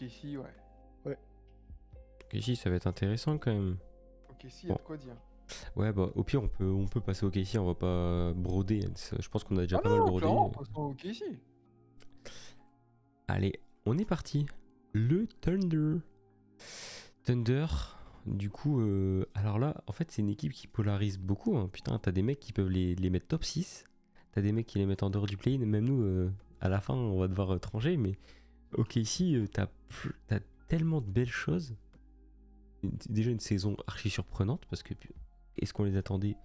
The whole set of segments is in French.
OKC, ouais. Ok, si, ça va être intéressant quand même. OKC, il y a Bon, de quoi dire. ouais, bah au pire, on peut passer au KC, on va pas broder. Je pense qu'on a déjà Ah pas mal non, brodé. clairement, passons au OKC. Allez, on est parti. Le Thunder. Thunder, du coup, alors là, en fait, c'est une équipe qui polarise beaucoup, hein. Putain, t'as des mecs qui peuvent les mettre top 6. T'as des mecs qui les mettent en dehors du play-in. Même nous, à la fin, on va devoir trancher. Mais ok, ici, t'as tellement de belles choses. Déjà une saison archi surprenante parce que est-ce qu'on les attendait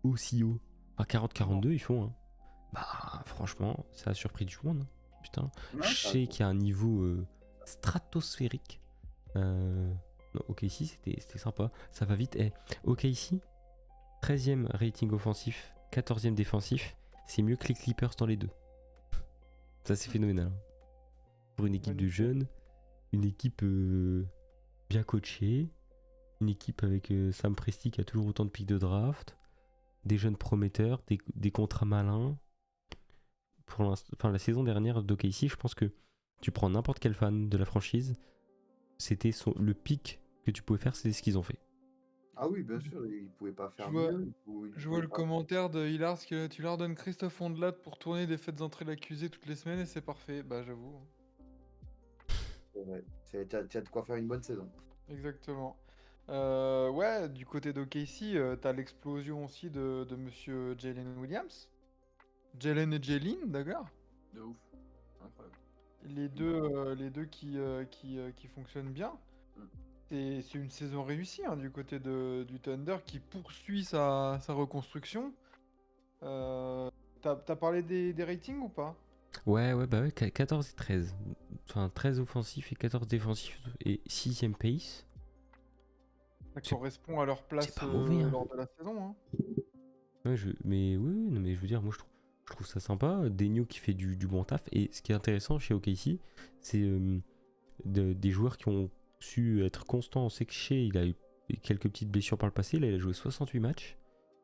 aussi haut? Enfin, Non. 40-42, ils font, hein. Bah, franchement, ça a surpris du monde, hein. Putain, je Non, ça sais qu'il y a un niveau stratosphérique. Non, ok, ici, c'était sympa. Ça va vite. Ok, ici, 13e rating offensif, 14e défensif. C'est mieux que les Clippers dans les deux. Ça, c'est phénoménal, hein. Pour une équipe de Magnifique. jeunes, une équipe bien coachée, une équipe avec Sam Presti qui a toujours autant de pics de draft, des jeunes prometteurs, des contrats malins. Pour enfin, la saison dernière d'OKC, je pense que tu prends n'importe quel fan de la franchise, c'était le pic que tu pouvais faire, c'est ce qu'ils ont fait. Ah oui, bien sûr, ils pouvaient pas Je faire vois, mieux. Ils je vois pouvaient le pas. commentaire de Hilars que tu leur donnes Christophe Ondelat pour tourner des fêtes d'entrée l'accusé toutes les semaines et c'est parfait. Bah, j'avoue. C'est vrai. T'as de quoi faire une bonne saison. Exactement. Ouais, du côté d'OKC, t'as l'explosion aussi de monsieur Jalen Williams. Jalen et Jalen, d'accord? De ouf. Incroyable. Les deux qui fonctionnent bien. Mm. C'est une saison réussie hein, du côté du Thunder qui poursuit sa reconstruction. T'as parlé des ratings ou pas? Ouais, bah ouais, 14 et 13. Enfin, 13 offensifs et 14 défensifs et 6ème pace. Ça C'est correspond à leur c'est place pas mauvais, hein. lors de la saison. Hein. Ouais, mais oui, non, mais je veux dire, moi je trouve ça sympa. Denio qui fait du bon taf. Et ce qui est intéressant chez OKC, c'est des joueurs qui ont su être constants. On sait que Shea, il a eu quelques petites blessures par le passé. Là, il a joué 68 matchs.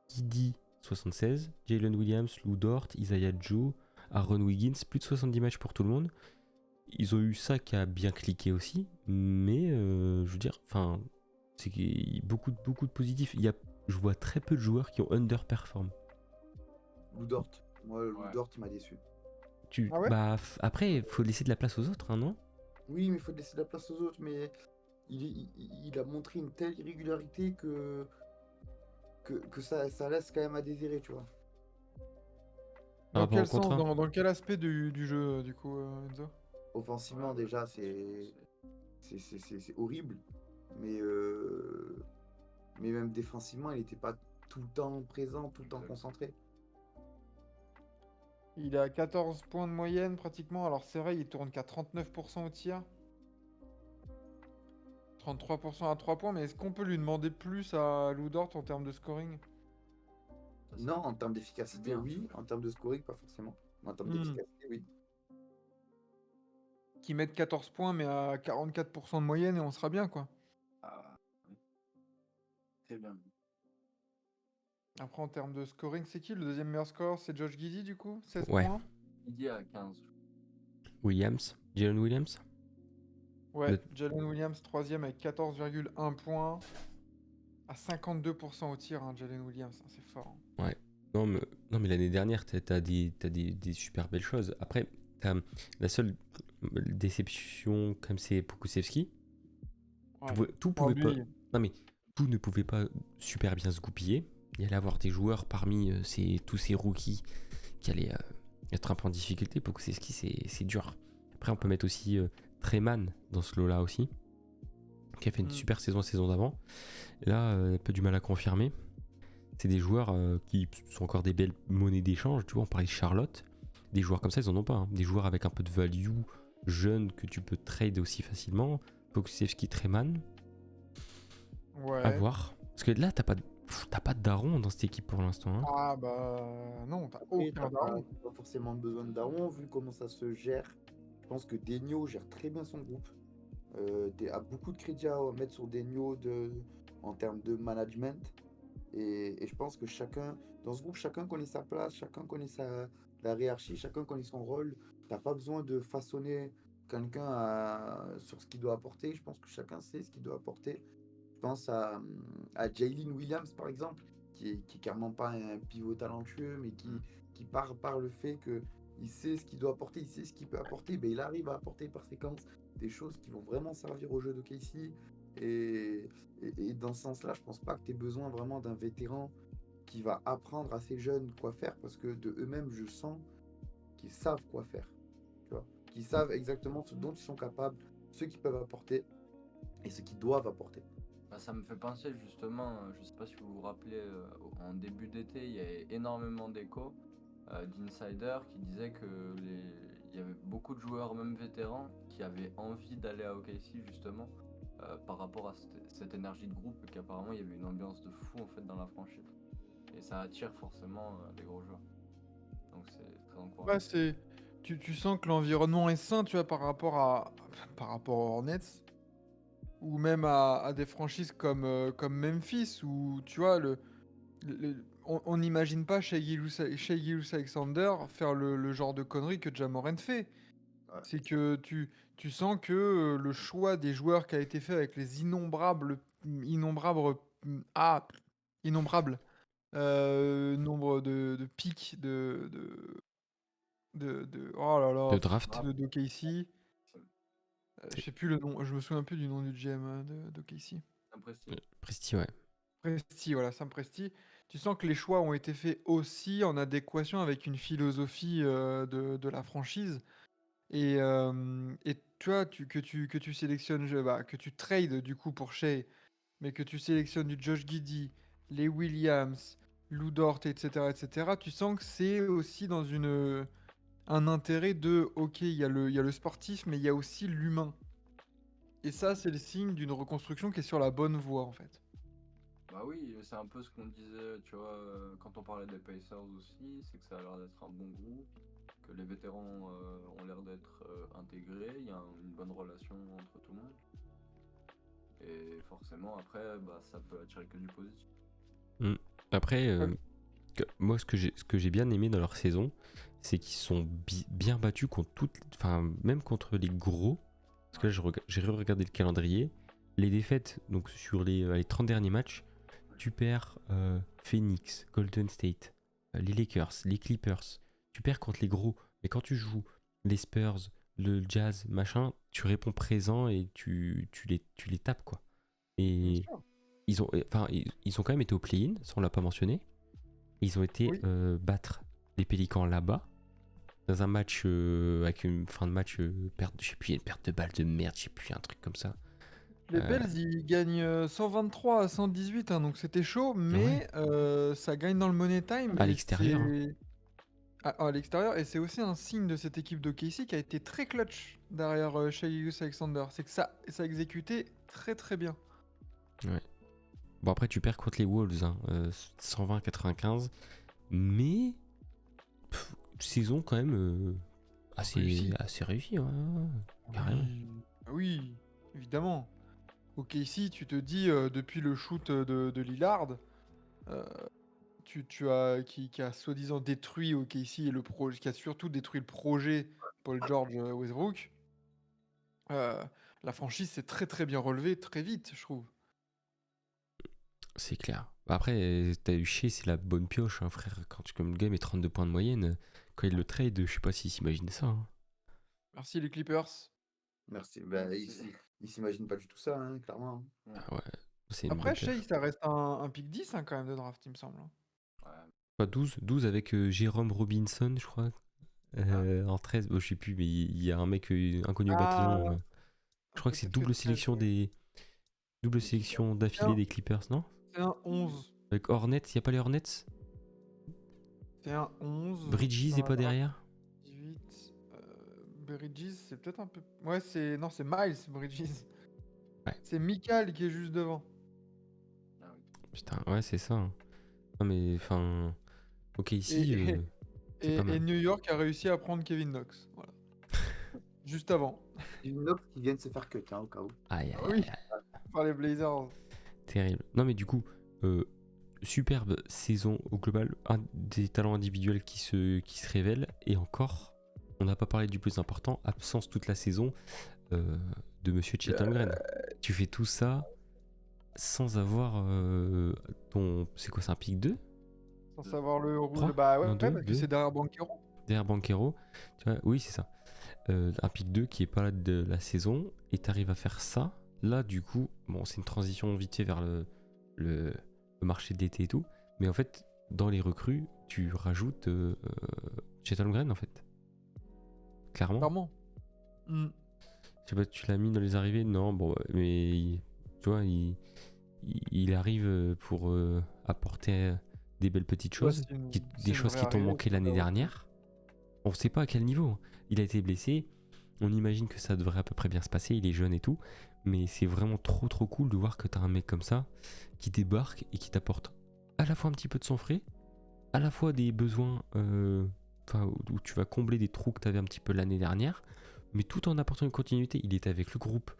Giddy, 76. Jalen Williams, Lou Dort, Isaiah Joe, Aaron Wiggins, plus de 70 matchs pour tout le monde. Ils ont eu ça qui a bien cliqué aussi. Mais je veux dire, enfin, c'est qu'il y a beaucoup de positifs. Je vois très peu de joueurs qui ont underperform. Lou Dort. Moi, Lou Ouais. Dort, il m'a déçu. Ah ouais? Bah, après, il faut laisser de la place aux autres, hein, non? Oui, mais il faut laisser de la place aux autres. Mais il a montré une telle irrégularité que ça laisse quand même à désirer, tu vois. Par Dans rapport au quel sens? contrat. Dans quel aspect du jeu, du coup, Enzo? Offensivement, Ouais, déjà, c'est- c'est horrible. Mais, mais même défensivement, il n'était pas tout le temps présent, tout le temps Exact. concentré. Il a 14 points de moyenne pratiquement. Alors c'est vrai, il tourne qu'à 39% au tir. 33% à 3 points. Mais est-ce qu'on peut lui demander plus à Lou Dort en termes de scoring? Ça, c'est- Non, en termes c'est d'efficacité, bien. oui. En termes de scoring, pas forcément. Mais en termes Hmm. d'efficacité, oui. Qui mette 14 points mais à 44% de moyenne et on sera bien quoi. Ah, oui. Très bien. Après en termes de scoring, c'est qui? Le deuxième meilleur score, c'est Josh Giddey du coup? 16 Ouais. points? Midi à 15. Williams, Jalen Williams. Ouais, Le- Jalen Williams, troisième avec 14,1 points. À 52% au tir, hein, Jalen Williams, hein, c'est fort. Hein. Ouais. Non, mais l'année dernière, t'as des super belles choses. Après, la seule déception, comme c'est Pokusevski, Ouais. tout Oh, pouvait pas. lui, Non, mais tout ne pouvait pas super bien se goupiller. Il y allait avoir des joueurs parmi tous ces rookies qui allaient être un peu en difficulté. Pokusevski, c'est dur. Après, on peut mettre aussi Treman dans ce lot-là aussi, qui a fait une super saison d'avant. Et là, un peu du mal à confirmer. C'est des joueurs qui sont encore des belles monnaies d'échange. Tu vois, on parlait de Charlotte. Des joueurs comme ça, ils en ont pas, hein. Des joueurs avec un peu de value, jeunes, que tu peux trade aussi facilement. Pokusevski, Treman. ouais. À voir. Parce que là, t'as pas de daron dans cette équipe pour l'instant, hein. Ah bah non, t'as Après, aucun daron. t'as pas forcément besoin de daron, vu comment ça se gère. Je pense que Denio gère très bien son groupe. A beaucoup de crédit à mettre sur Denio en termes de management. Et je pense que dans ce groupe, chacun connaît sa place, chacun connaît la hiérarchie, chacun connaît son rôle. T'as pas besoin de façonner quelqu'un sur ce qu'il doit apporter. Je pense que chacun sait ce qu'il doit apporter. Je pense à Jalen Williams, par exemple, qui est clairement pas un pivot talentueux, mais qui part par le fait qu'il sait ce qu'il doit apporter, il sait ce qu'il peut apporter. Ben, il arrive à apporter par séquence des choses qui vont vraiment servir au jeu d'OKC. Et dans ce sens-là, je pense pas que tu aies besoin vraiment d'un vétéran qui va apprendre à ces jeunes quoi faire, parce que de eux-mêmes, je sens qu'ils savent quoi faire, tu vois, qu'ils savent exactement ce dont ils sont capables, ce qu'ils peuvent apporter et ce qu'ils doivent apporter. Bah, ça me fait penser justement, je sais pas si vous vous rappelez, en début d'été, il y avait énormément d'échos d'insiders qui disaient que il y avait beaucoup de joueurs, même vétérans, qui avaient envie d'aller à OKC justement par rapport à cette énergie de groupe, et qu'apparemment il y avait une ambiance de fou en fait dans la franchise. Et ça attire forcément des gros joueurs. Donc c'est très Ouais, encourageant. tu sens que l'environnement est sain, tu vois, par rapport aux Hornets, ou même à des franchises comme Memphis, où, tu vois, on n'imagine pas Shai Gilgeous-Alexander faire le genre de conneries que Ja Morant fait. Ouais. C'est que tu sens que le choix des joueurs qui a été fait avec les innombrables innombrables nombre de pics oh là De là, draft. d'OKC. Je sais plus le nom, je me souviens plus du nom du GM d'OKC. Impressionnant. Presti, ouais. Presti, voilà, Sam Presti. Tu sens que les choix ont été faits aussi en adéquation avec une philosophie de la franchise. Et tu vois, que tu sélectionnes, que tu trades du coup pour Shea, mais que tu sélectionnes du Josh Giddey, les Williams, Lou Dort, etc., tu sens que c'est aussi dans un intérêt de, ok, il y a le sportif, mais il y a aussi l'humain. Et ça, c'est le signe d'une reconstruction qui est sur la bonne voie, en fait. Bah oui, c'est un peu ce qu'on disait, tu vois, quand on parlait des Pacers aussi, c'est que ça a l'air d'être un bon groupe, que les vétérans ont l'air d'être intégrés, il y a une bonne relation entre tout le monde. Et forcément, après, bah, ça peut attirer que du positif. Après, Ouais. moi, ce que j'ai bien aimé dans leur saison, c'est qu'ils sont bien battus contre même contre les gros. Parce que là, j'ai re-regardé le calendrier. Les défaites, donc sur les 30 derniers matchs, tu perds Phoenix, Golden State, les Lakers, les Clippers. Tu perds contre les gros. Mais quand tu joues les Spurs, le Jazz, machin, tu réponds présent et tu les tapes, quoi. Bien Et sûr. ils ont quand même été au play-in, ça on l'a pas mentionné. Ils ont été Oui. battre les Pélicans là-bas, dans un match avec une fin de match, je sais plus, une perte de balle de merde, je sais plus, un truc comme ça. Les Bells, ils gagnent 123 à 118, hein, donc c'était chaud, mais ça gagne dans le Money Time. À Et l'extérieur, hein. c'est à l'extérieur, et c'est aussi un signe de cette équipe d'OKC qui a été très clutch derrière Shai Gilgeous-Alexander. C'est que ça a exécuté très très bien. Ouais. Bon, après, tu perds contre les Wolves, hein, 120-95, mais saison quand même Réussi. assez réussie, ouais, carrément. Oui, oui, évidemment. OKC, tu te dis, depuis le shoot de Lillard, euh, qui a soi-disant détruit OKC et le projet, qui a surtout détruit le projet Paul George Westbrook, euh, la franchise s'est très très bien relevée très vite, je trouve. C'est clair. Après, t'as eu Shea, c'est la bonne pioche, hein, frère. Comme le gars met 32 points de moyenne, quand il le trade, je sais pas s'il s'imagine ça, hein. Merci les Clippers. Merci. Bah, Merci. il s'imagine pas du tout ça, hein, clairement. Ah ouais, c'est une bonne Après, Shea, pioche. ça reste un pick 10 hein, quand même de draft, il me semble. Ouais. Pas 12 avec Jérôme Robinson, je crois. En 13, je sais plus, mais il y a un mec inconnu au Ah, bataillon. Je crois que c'est peut-être que 13, ouais. double Les Clippers. sélection d'affilée des Clippers, non? C'est un 11. Avec Hornets, il y a pas les Hornets? C'est un 11 Bridges dans est la pas draft derrière? 18. Bridges, c'est peut-être un peu. Ouais, c'est. Non, c'est Miles Bridges. Ouais. C'est Mikal qui est juste devant. Ah oui. Putain, ouais, c'est ça, hein. Non mais, enfin... Ok, ici, Et, c'est pas et mal. New York a réussi à prendre Kevin Knox. Voilà. Juste avant. Une offre qui vient de se faire cut, hein, au cas où. Aïe, Ah aïe, oui, aïe, aïe. par les Blazers. Terrible. Non mais du coup, superbe saison au global, des talents individuels qui se révèlent, et encore, on n'a pas parlé du plus important, absence toute la saison de Monsieur Chet Holmgren. Tu fais tout ça sans avoir ton... C'est quoi, c'est un pick 2 Sans savoir le rouge. 3 Bah ouais, Non, 2, parce que c'est derrière Banquero. derrière Banquero. Tu vois, oui, c'est ça. Un pick 2 qui est pas là de la saison, et t'arrives à faire ça. Là, du coup, bon, c'est une transition vite fait vers le marché d'été et tout, mais en fait, dans les recrues, tu rajoutes Chet Holmgren, en fait. Clairement. Clairement. Mm. Je sais pas, tu l'as mis dans les arrivées? Non, bon, mais tu vois, il arrive pour apporter des belles petites Ouais, choses, c'est des une choses vraie qui t'ont arrivée, manqué c'est l'année pas- dernière. On sait pas à quel niveau. Il a été blessé, on imagine que ça devrait à peu près bien se passer, il est jeune et tout, mais c'est vraiment trop cool de voir que t'as un mec comme ça qui débarque et qui t'apporte à la fois un petit peu de son frais, à la fois des besoins où tu vas combler des trous que t'avais un petit peu l'année dernière, mais tout en apportant une continuité. Il était avec le groupe,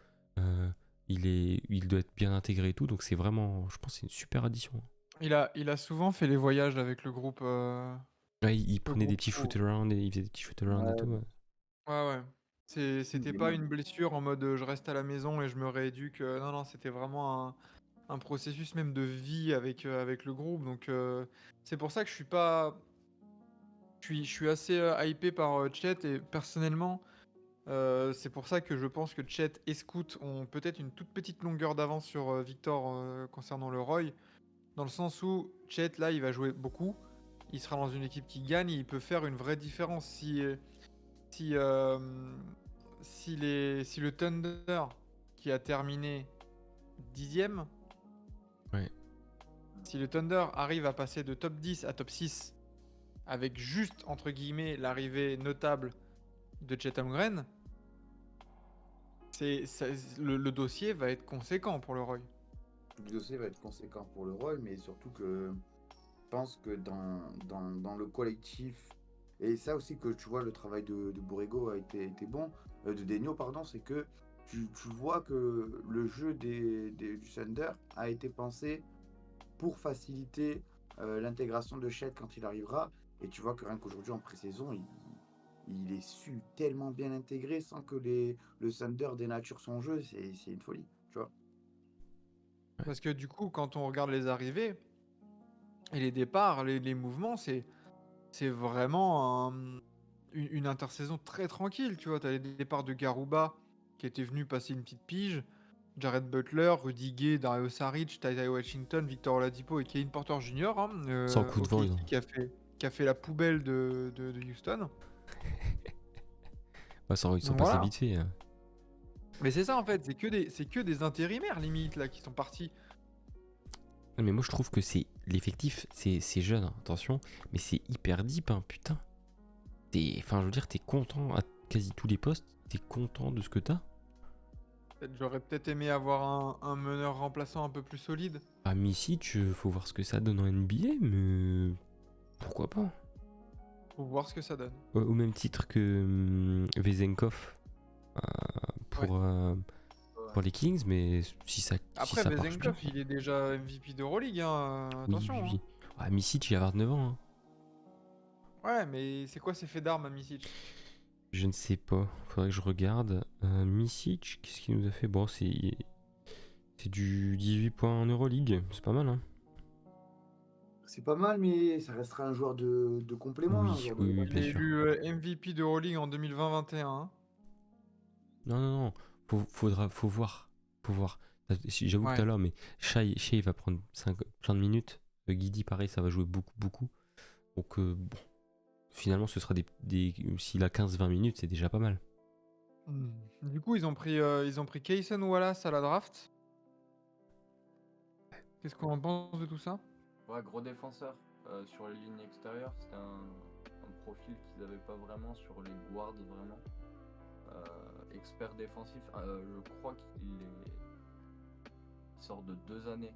il doit être bien intégré et tout, donc c'est vraiment, je pense, que c'est une super addition. Il a souvent fait les voyages avec le groupe. Ouais, il prenait des groupe petits pro. shoot around et il faisait des petits shoot around et Ouais, tout. Ouais. Ouais. C'était Il est pas même- une blessure en mode je reste à la maison et je me rééduque. Non, c'était vraiment un processus même de vie avec le groupe. Donc c'est pour ça que je suis pas. Je suis assez hypé par Chet et personnellement, c'est pour ça que je pense que Chet et Scoot ont peut-être une toute petite longueur d'avance sur Victor concernant le Roy. Dans le sens où Chet, là, il va jouer beaucoup. Il sera dans une équipe qui gagne et il peut faire une vraie différence. Si, euh, si le Thunder, qui a terminé 10e, Ouais. si le Thunder arrive à passer de top 10 à top 6 avec juste, entre guillemets, l'arrivée notable de Chet Holmgren, le dossier va être conséquent pour le Roy. Le dossier va être conséquent pour le Roy, mais surtout que je pense que dans le collectif, et ça aussi que tu vois, le travail de Borrego a été bon, de Denio, pardon, c'est que tu vois que le jeu du Thunder a été pensé pour faciliter l'intégration de Chet quand il arrivera, et tu vois que rien qu'aujourd'hui en pré-saison, il est su tellement bien intégré sans que le Thunder dénature son jeu, c'est une folie, tu vois. Parce que du coup, quand on regarde les arrivées et les départs, les mouvements, c'est vraiment une intersaison très tranquille. Tu vois, tu as les départs de Garuba qui était venu passer une petite pige, Jared Butler, Rudy Gay, Dario Saric, Ty Washington, Victor Oladipo et Kevin Porter Jr. Sans coup de vent, OKC ils ont. qui a fait la poubelle de Houston. Ouais, ils sont Donc passés voilà. vite fait. Hein. Mais c'est ça en fait, c'est que des intérimaires limite là qui sont partis. Mais moi je trouve que c'est l'effectif, c'est jeune, hein, attention, mais c'est hyper deep, hein, putain. Enfin, je veux dire, t'es content à quasi tous les postes, t'es content de ce que t'as. J'aurais peut-être aimé avoir un meneur remplaçant un peu plus solide. À Misic, faut voir ce que ça donne en NBA, mais pourquoi pas. Pour voir ce que ça donne. Au même titre que Vezenkov pour les Kings, mais si ça Après, ça marche bien. Vezenkov, il est déjà MVP d'Euroleague, hein. Oui, Attention. oui. Ah, Misic, il a 29 ans. Hein. Ouais, mais c'est quoi ses faits d'armes à Misic? Je ne sais pas, faudrait que je regarde. Misic, qu'est-ce qu'il nous a fait? Bon, c'est du 18 points en Euroleague, c'est pas mal, hein. C'est pas mal, mais ça restera un joueur de complément. Oui, un joueur oui, de- oui, Il bien est sûr. élu MVP d'Euroleague en 2020-21. Hein. Non, faut voir. Faut voir. J'avoue que Ouais. tout à l'heure, mais Shai va prendre plein de minutes. Guidi, pareil, ça va jouer beaucoup. Donc, bon, finalement, ce sera s'il a 15-20 minutes, c'est déjà pas mal. Du coup, ils ont pris Kayson Wallace à la draft. Qu'est-ce qu'on en pense de tout ça? Ouais, gros défenseur sur les lignes extérieures. C'était un profil qu'ils n'avaient pas vraiment sur les guards, vraiment. Expert défensif. Je crois qu'il sort de 2 années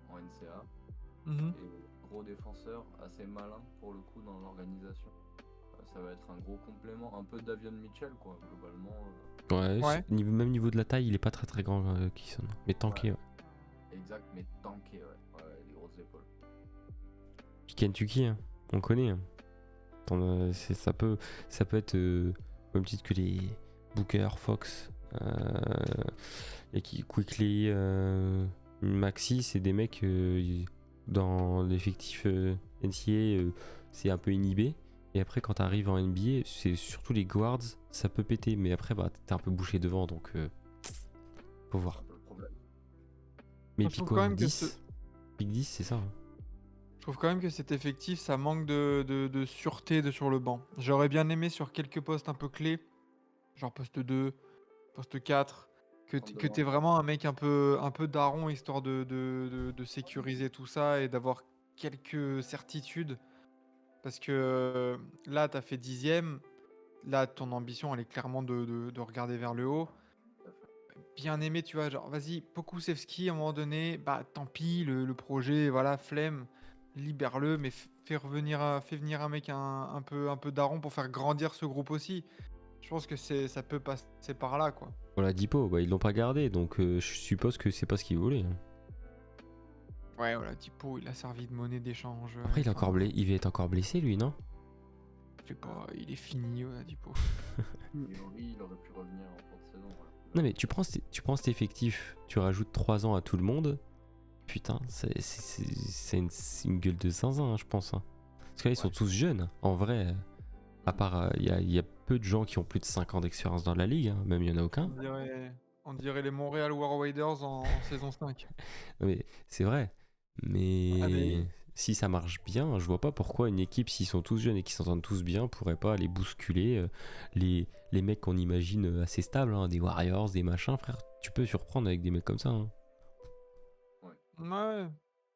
en NCA. Mhm. Et gros défenseur, assez malin pour le coup dans l'organisation. Ça va être un gros complément, un peu Davion Mitchell quoi, globalement. Ouais. Même niveau de la taille, il est pas très grand, Kayson. Mais tanké, ouais. Exact, mais tanké, ouais. Ouais, les grosses épaules. Puis Kentucky, hein. On connaît. Hein. Ça peut être au même titre que les Booker, Fox, et Quickly, Maxi, c'est des mecs dans l'effectif NCAA, c'est un peu inhibé. Et après, quand t'arrives en NBA, c'est surtout les guards, ça peut péter. Mais après, bah, t'es un peu bouché devant, donc faut voir. C'est un peu le problème. Mais Je puis trouve quoi, quand même que 10 Big 10, c'est ça. Hein. Je trouve quand même que cet effectif, ça manque de sûreté sur le banc. J'aurais bien aimé sur quelques postes un peu clés, genre poste 2, poste 4, que t'aies vraiment un mec un peu daron, histoire de sécuriser tout ça et d'avoir quelques certitudes. Parce que là, t'as fait 10e. Là, ton ambition, elle est clairement de regarder vers le haut. Bien aimé, tu vois, genre, vas-y, Pokusevski, à un moment donné, bah tant pis, le projet, voilà, flemme, libère-le, mais fais venir un mec un peu daron pour faire grandir ce groupe aussi. Je pense que ça peut passer par là, quoi. Voilà, Dipo, bah, ils l'ont pas gardé, donc je suppose que c'est pas ce qu'ils voulaient. Hein. Ouais, voilà, Tipo, il a servi de monnaie d'échange. Après, il va être encore blessé, lui, non? Je sais pas, il est fini, ouais, Tipo. Oui, il aurait pu revenir en fin de saison. Voilà. Non, mais tu prends cet effectif, tu rajoutes 3 ans à tout le monde. Putain, c'est une gueule de zinzin, hein, je pense. Hein. Parce que là, ils sont tous jeunes. En vrai, à part, il y a peu de gens qui ont plus de 5 ans d'expérience dans la ligue. Hein. Même il y en a aucun. On dirait les Montréal War Raiders en saison 5. Non, mais c'est vrai. Mais Allez. si ça marche bien, je vois pas pourquoi une équipe, s'ils sont tous jeunes et qu'ils s'entendent tous bien, pourrait pas aller bousculer les mecs qu'on imagine assez stables, hein, des Warriors, des machins, frère. Tu peux surprendre avec des mecs comme ça. Hein. Ouais,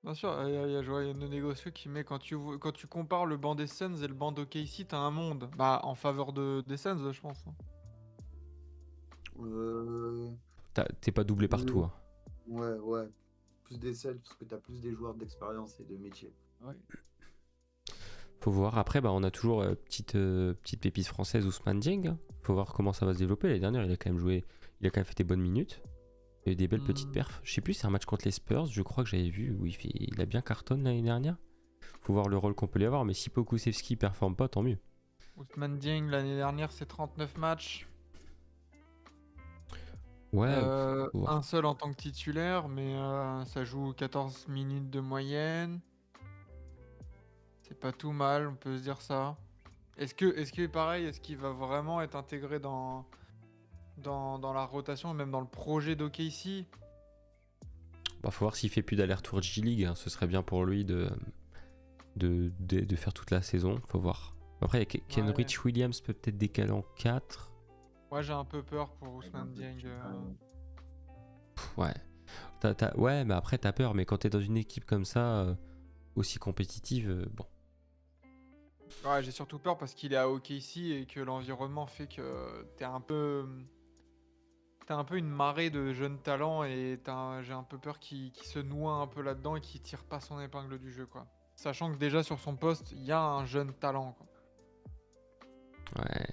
bien sûr, je vois Yann Négocieux qui met quand tu compares le banc des Suns et le banc d'OKC, t'as un monde. Bah, en faveur des Suns, je pense. Hein. Euh, T'es pas doublé partout. Hein. ouais. Plus des seuls, parce que t'as plus des joueurs d'expérience et de métier. Ouais. Faut voir. Après, bah, on a toujours petite pépite française Ousmane Dieng. Hein. Faut voir comment ça va se développer. L'année dernière, il a quand même fait des bonnes minutes. Il y a eu des belles petites perfs. Je sais plus, c'est un match contre les Spurs, je crois que j'avais vu, où il a bien cartonné l'année dernière. Faut voir le rôle qu'on peut lui avoir, mais si Pokusevski performe pas, tant mieux. Ousmane Dieng, l'année dernière, c'est 39 matchs. Ouais, faut voir. Un seul en tant que titulaire, mais ça joue 14 minutes de moyenne. C'est pas tout mal, on peut se dire ça. Est-ce que pareil, est-ce qu'il va vraiment être intégré dans la rotation, même dans le projet d'OKC? Bah, faut voir s'il fait plus d'aller-retour G-League, hein. Ce serait bien pour lui de faire toute la saison, faut voir. Après, il y a Kenrich Williams peut-être décaler en 4. Moi, j'ai un peu peur pour Ousmane Dieng. Ouais. Ouais, mais après, t'as peur, mais quand t'es dans une équipe comme ça, aussi compétitive, bon. Ouais, j'ai surtout peur parce qu'il est à OKC et que l'environnement fait que t'as un peu une marée de jeunes talents et j'ai un peu peur qu'il se noie un peu là-dedans et qu'il tire pas son épingle du jeu, quoi. Sachant que déjà sur son poste, il y a un jeune talent, quoi. Ouais.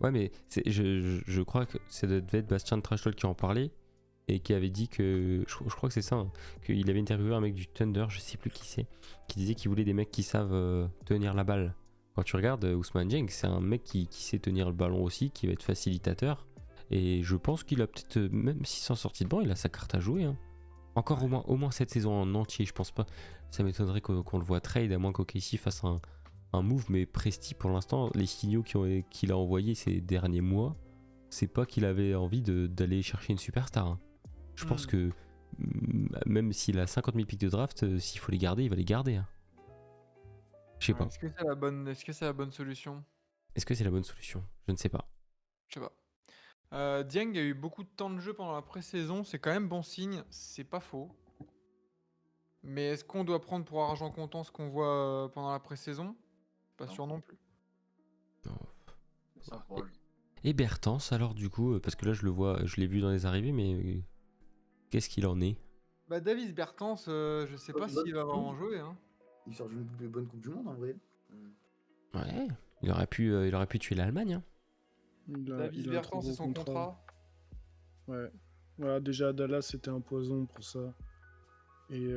Ouais, mais je crois que ça devait être Bastien de Trashtalk qui en parlait et qui avait dit que. Je crois que c'est ça, hein, qu'il avait interviewé un mec du Thunder, je sais plus qui c'est, qui disait qu'il voulait des mecs qui savent tenir la balle. Quand tu regardes Ousmane Dieng, c'est un mec qui sait tenir le ballon aussi, qui va être facilitateur. Et je pense qu'il a peut-être, même s'il s'en sortit de banc, il a sa carte à jouer. Hein. Encore au moins cette saison en entier, je pense pas. Ça m'étonnerait qu'on le voit trade, à moins qu'OKC fasse un move, mais Presti pour l'instant, les signaux qu'il a envoyés ces derniers mois, c'est pas qu'il avait envie d'aller chercher une superstar. Hein. Je pense que même s'il a 50 000 pics de draft, s'il faut les garder, il va les garder. Hein. Je sais pas. Est-ce que c'est la bonne solution? Est-ce que c'est la bonne solution? Je ne sais pas. Je sais pas. Dieng a eu beaucoup de temps de jeu pendant la pré-saison, c'est quand même bon signe, c'est pas faux. Mais est-ce qu'on doit prendre pour argent comptant ce qu'on voit pendant la pré-saison? Pas sûr non plus. Non. Ça pour lui. Et Bertens, alors du coup, parce que là je l'ai vu dans les arrivées, mais qu'est-ce qu'il en est? Bah Davis Bertens, je sais pas s'il va vraiment jouer. Hein. Il sort d'une bonne Coupe du Monde en vrai. Ouais, il aurait pu tuer l'Allemagne. Hein. Davis il a un trop Bertens, c'est gros son contrat. Ouais. Voilà, déjà à Dallas c'était un poison pour ça. Et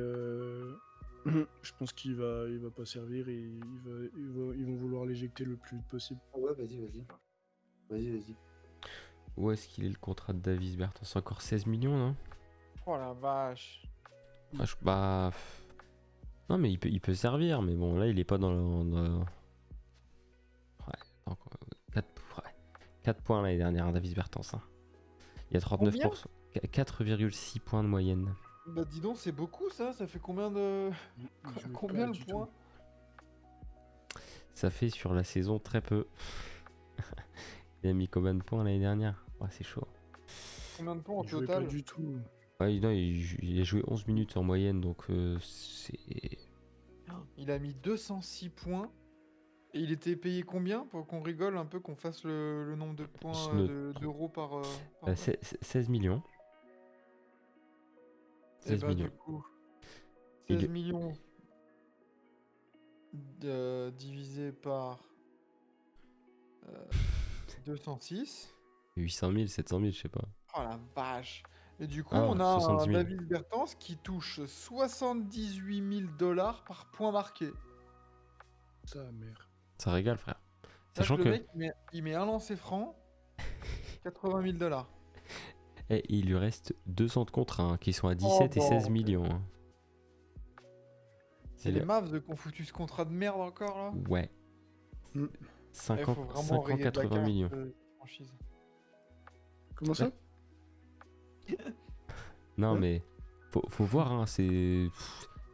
Je pense qu'il va pas servir et ils vont vouloir l'éjecter le plus vite possible. Ah ouais, vas-y. Où est-ce qu'il est le contrat de Davis Bertans? C'est encore 16 millions, non? Oh la vache. Bah. Non, mais il peut servir, mais bon, là, il est pas dans le. Ouais, donc, 4 points l'année dernière, Davis Bertans. Hein. Il y a 39%. 4,6 points de moyenne. Bah dis donc, c'est beaucoup ça fait combien de... Il jouait Combien pas le du tout. point? Ça fait sur la saison très peu. Il a mis combien de points l'année dernière? Ouais, c'est chaud. Combien de points en Il jouait total? pas du tout. Ouais, non, il a joué 11 minutes en moyenne, donc c'est. Il a mis 206 points. Et il était payé combien pour qu'on rigole un peu, qu'on fasse le nombre de points Je ne- d'euros par match? 16 millions. Et 16 bah millions. du coup, Il 16 est- millions divisé par 206. 800 000, 700 000, je sais pas. Oh la vache. Et du coup, Ah, on a 70 un 000. Davis Bertans qui touche 78 000 $ par point marqué. Ça, merde. Ça régale, frère. C'est-à-dire Sachant que que. le mec, il met un lancer franc, 80 000 $. Eh, il lui reste 200 de contrats hein, qui sont à 17 et 16 bon. millions. Hein. C'est Et les le- Mavs de qu'on foutu ce contrat de merde encore là. Ouais. Mm. 50, faut vraiment 50 rayer de la 80 carte, millions. franchise. Comment ça? Non, Ouais. mais faut voir, hein,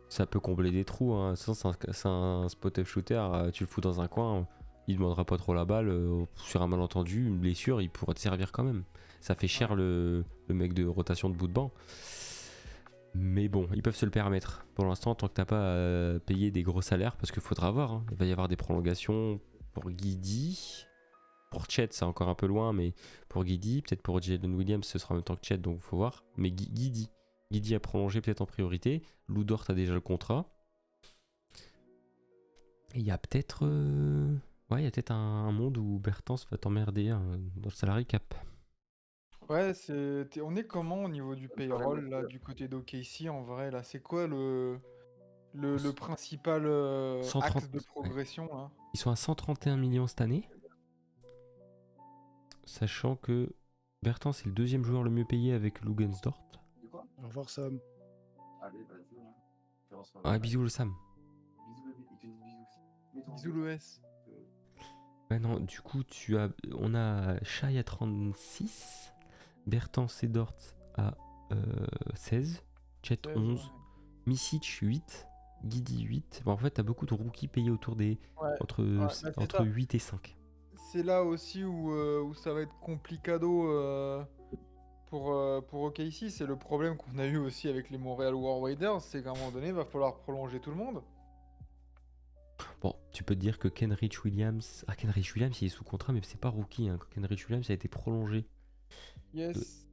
ça peut combler des trous. Hein. C'est un spot-up shooter, tu le fous dans un coin, il demandera pas trop la balle. Sur un malentendu, une blessure, il pourra te servir quand même. Ça fait cher le mec de rotation de bout de banc. Mais bon, ils peuvent se le permettre. Pour l'instant, tant que t'as pas payé des gros salaires, parce qu'il faudra voir. Hein. Il va y avoir des prolongations pour Giddey. Pour Chet, c'est encore un peu loin, mais pour Giddey, peut-être pour Jalen Williams, ce sera en même temps que Chet, donc faut voir. Mais Giddey a prolongé peut-être en priorité. Lou Dort a déjà le contrat. Et il y a peut-être ouais, il y a peut-être un monde où Bertans va t'emmerder hein, dans le salary cap. Ouais, on est comment au niveau du payroll là du côté d'OKC en vrai là? C'est quoi le principal 130, axe de progression là? Ils sont à 131 millions cette année. Sachant que Bertans est le deuxième joueur le mieux payé avec Lugensdort. Au revoir, Sam. Allez, vas-y. Ah, bisous le Sam. Bisous l'OS. Ouais, non, du coup, on a Shai à 36, Bertans et Dort à 16, Chet 11, Misic 8, Giddey 8. Bon, en fait, t'as beaucoup de rookies payés autour des entre c'est ça. 8 et 5. C'est là aussi où ça va être complicado pour OKC. C'est le problème qu'on a eu aussi avec les Montréal War Raiders, c'est qu'à un moment donné, il va falloir prolonger tout le monde. Bon, tu peux te dire que Kenrich Williams... Ah, Kenrich Williams, il est sous contrat, mais c'est pas rookie. Hein. Kenrich Williams a été prolongé. Yes.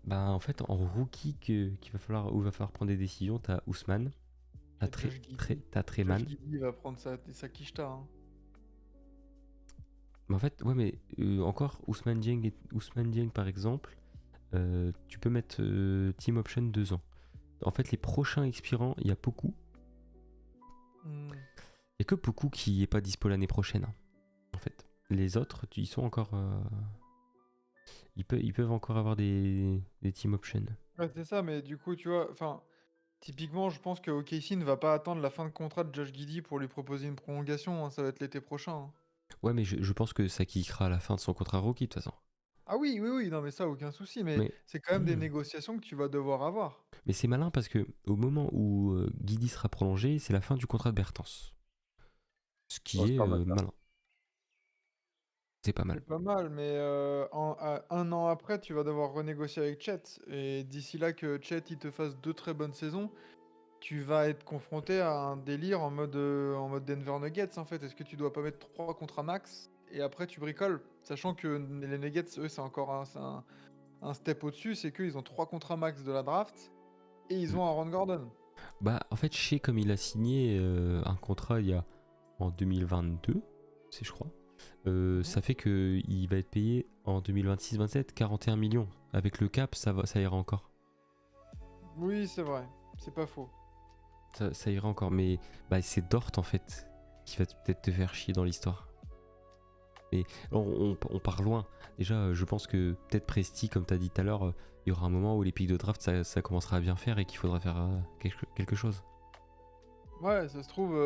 Bah, en fait, en rookie où il va falloir prendre des décisions, t'as Ousmane, t'as Treman. Josh Giddey va prendre sa quicheta. Hein. Mais en fait, ouais, mais encore, Ousmane Dieng, par exemple, tu peux mettre Team Option 2 ans. En fait, les prochains expirants, il y a Poku. Il n'y a que Poku qui est pas dispo l'année prochaine. Hein. En fait, les autres, ils sont encore... Ils peuvent encore avoir des Team Option. Ouais, c'est ça, mais du coup, tu vois, enfin, typiquement, je pense que OKC ne va pas attendre la fin de contrat de Josh Giddey pour lui proposer une prolongation. Hein, ça va être l'été prochain. Hein. Ouais, mais je pense que ça kickera à la fin de son contrat rookie, de toute façon. Ah oui, non, mais ça, aucun souci. Mais c'est quand même des négociations que tu vas devoir avoir. Mais c'est malin parce que au moment où Giddey sera prolongé, c'est la fin du contrat de Bertans. Ce qui est malin. C'est pas mal. C'est pas mal, mais un an après, tu vas devoir renégocier avec Chet. Et d'ici là que Chet il te fasse 2 très bonnes saisons, tu vas être confronté à un délire en mode Denver Nuggets en fait. Est-ce que tu dois pas mettre 3 contrats max et après tu bricoles? Sachant que les Nuggets, eux, c'est encore un step au-dessus, c'est qu'ils ont 3 contrats max de la draft et ils ont Aaron Gordon. Bah, en fait, je sais comme il a signé un contrat en 2022, c'est je crois. Ça fait qu'il va être payé en 2026-27 41 millions. Avec le cap, ça ira encore. Oui, c'est vrai, c'est pas faux. ça ira encore, mais bah, c'est Dort en fait qui va peut-être te faire chier dans l'histoire. Mais on part loin. Déjà, je pense que peut-être Presti, comme tu as dit tout à l'heure, il y aura un moment où les pics de draft ça commencera à bien faire et qu'il faudra faire quelque chose. Ouais, ça se trouve.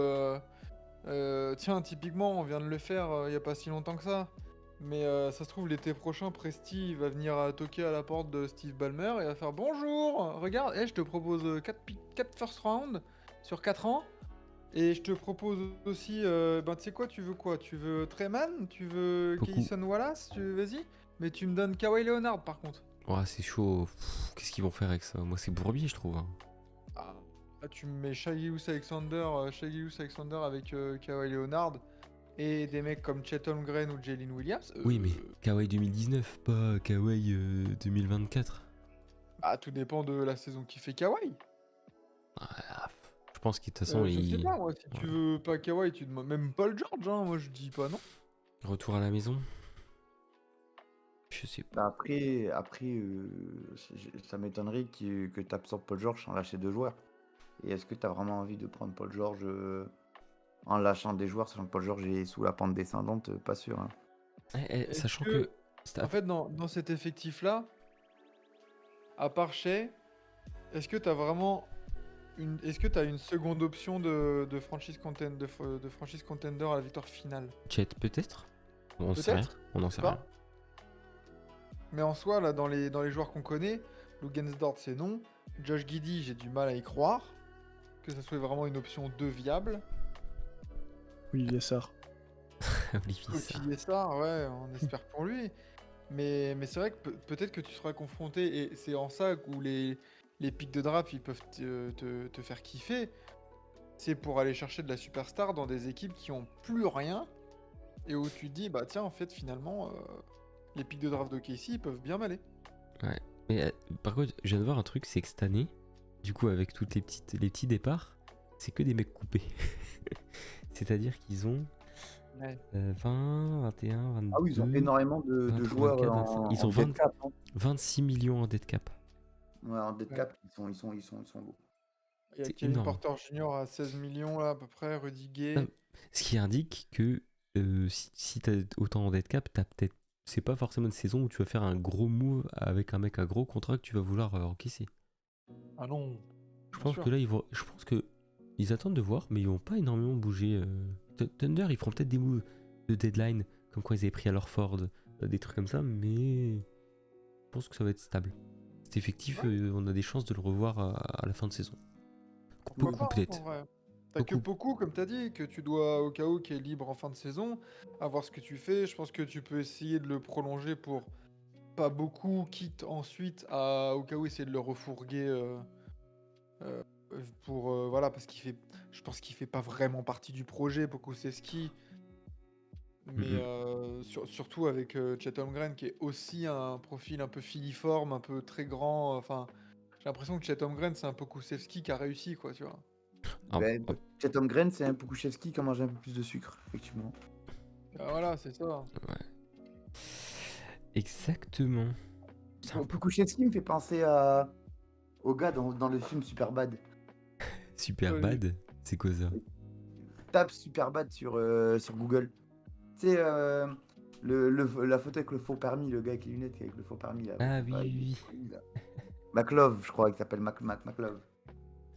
Tiens, typiquement, on vient de le faire il y a pas si longtemps que ça. Mais ça se trouve, l'été prochain, Presti il va venir toquer à la porte de Steve Ballmer et va faire bonjour, regarde, je te propose 4 first round sur 4 ans. Et je te propose aussi, ben tu sais quoi, tu veux quoi? Tu veux Treyman? Tu veux Beaucoup. Kayson Wallace? Vas-y. Mais tu me donnes Kawhi Leonard par contre. Ouais, c'est chaud. Pff, qu'est-ce qu'ils vont faire avec ça? Moi, c'est Bourbier, je trouve, hein. Ah, là, tu me mets Shai Gilgeous-Alexander avec Kawhi Leonard et des mecs comme Chet Holmgren ou Jalen Williams. Oui, mais Kawhi 2019, pas Kawhi 2024. Bah, tout dépend de la saison qui fait Kawhi. Ah, je pense que de toute façon, Je sais il pas, moi, si tu veux pas Kawhi, tu demandes même Paul George, hein, moi je dis pas non. retour à la maison. Je sais pas. Bah, après ça m'étonnerait que tu absorbes Paul George sans lâcher 2 joueurs. Et est-ce que tu as vraiment envie de prendre Paul George en lâchant des joueurs, sachant que Paul George est sous la pente descendante? Pas sûr. Hein. Est-ce Sachant que- que. En fait, dans cet effectif-là, à part Shai, est-ce que t'as vraiment est-ce que t'as une seconde option de franchise contender à la victoire finale? Chet, peut-être. On n'en sait rien. Peut-être. On n'en Je sais sait rien. pas. Mais en soi, là, dans les joueurs qu'on connaît, Luguensdort, c'est non. Josh Giddey, j'ai du mal à y croire. Que ça soit vraiment une option 2 viable. Oui, Yassar. Olivier Sarr. Olivier Sarr, ouais, on espère pour lui. Mais c'est vrai que peut-être que tu seras confronté, et c'est en ça où les pics de draft, ils peuvent te faire kiffer. C'est pour aller chercher de la superstar dans des équipes qui ont plus rien, et où tu te dis, bah tiens, en fait, finalement, les pics de draft de Casey, ils peuvent bien m'aller. Mais par contre, je viens de voir un truc, c'est que cette année, du coup, avec toutes les petits départs, c'est que des mecs coupés. C'est-à-dire qu'ils ont Ouais. 20, 21, 22. Ah oui, ils ont énormément de 23, joueurs 24, en, 25. Ils ont en dead cap, hein. 26 millions en dead cap. Ouais, en dead Ouais. cap, ils sont beaux. Il y a C'est Kevin énorme. Porter Jr. à 16 millions, là, à peu près, Rudy Gay. Non, ce qui indique que si t'as autant en dead cap, t'as peut-être. C'est pas forcément une saison où tu vas faire un gros move avec un mec à gros contrat que tu vas vouloir encaisser. Ah non. Je bien pense sûr. que là, je pense que ils attendent de voir, mais ils vont pas énormément bouger. Thunder, ils feront peut-être des moves de deadline, comme quoi ils avaient pris à leur Ford, des trucs comme ça, mais je pense que ça va être stable. C'est effectif, on a des chances de le revoir à la fin de saison. Pourquoi Beaucoup pas, peut-être. en vrai. T'as que beaucoup, comme t'as dit, que tu dois, au cas où, qui est libre en fin de saison, à voir ce que tu fais. Je pense que tu peux essayer de le prolonger pour pas beaucoup, quitte ensuite à, au cas où, essayer de le refourguer euh, pour, voilà, parce je pense qu'il fait pas vraiment partie du projet, Pokusevski. Mais surtout avec Chet Holmgren, qui est aussi un profil un peu filiforme, un peu très grand. Enfin, j'ai l'impression que Chet Holmgren, c'est un Pokusevski qui a réussi, quoi, tu vois. Ah, Ben, ah, Chet Holmgren, c'est un Pokusevski qui a mangé un peu plus de sucre, effectivement. Ah, voilà, c'est ça. exactement. C'est un peu Pokusevski me fait penser au gars dans le film Superbad. super Oui. bad. C'est quoi ça? Tape Superbad sur Google. Tu sais, la photo avec le faux permis, le gars avec les lunettes avec le faux permis. Là, Ah je sais pas, il est oui. connu, là. McLove, je crois qu'il s'appelle McLove.